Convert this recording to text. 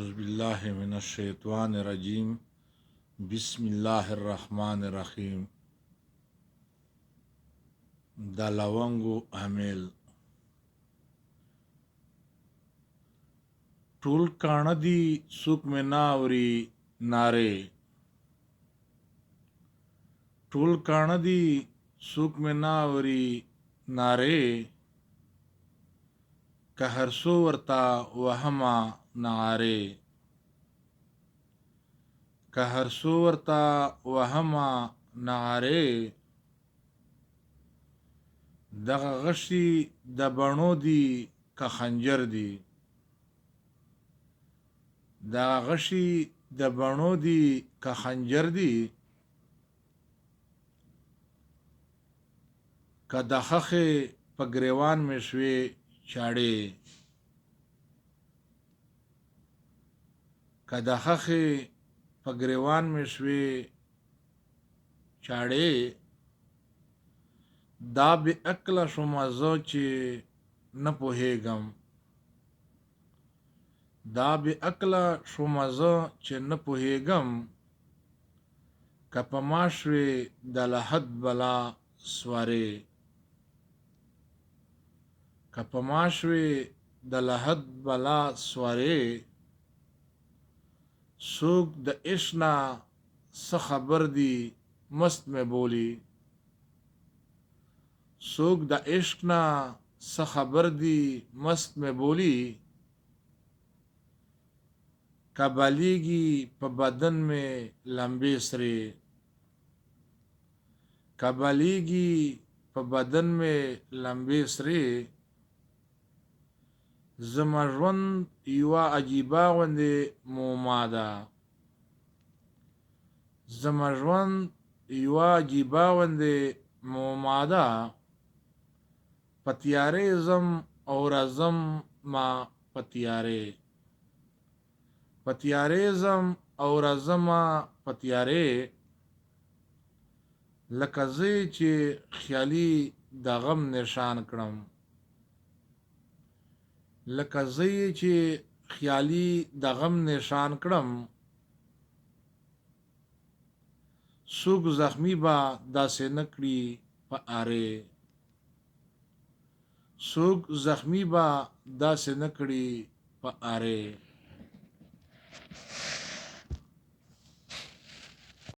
أعوذ بالله من الشيطان الرجيم بسم الله الرحمن الرحيم. د لونګو امیل ټول کاڼه دي څوک مې نه اوري نارې، ټول کاڼه دي څوک مې نه اوري نارې، که هر څو ورته وهمه نعارې، که هر څو ورته وهمه نعارې، دغه غشي د بڼو دي که خنجر دي، دغه غشي د بڼو دي که خنجر دي، که د خخې په ګریوان مې شوې چاړې، که د خخې په ګریوان مې شوې چاړې، دا بې عقله شومه زه چې نه پوهېږم، دا بې عقله شومه زه چې نه پوهېږم، که په ما شوې د لحد بلا سوارې، که په ما شوې د لحد بلا سوارې، څوک د عشق نه څه خبر دي مست مې بولي، څوک د عشق نه څه خبر دي مست مې بولي، که بلیږي په بدن مې لمبې سرې، که بلیږي په بدن مې لمبې سرې، زما ژوند یوه عجیبه غوندې موما ده، زما ژوند یوه عجیبه غوندې موما ده، په تیارې ځم او راځم ما په تیارې، په تیارې ځم او راځمه په تیارې، لکه زه چې خیالي د غم نشان کړم، لکه زه چې خیالي د غم نشان کړم، څوک زخمي به داسې نه کړي په ارې، څوک زخمي به داسې نه کړي په ارې.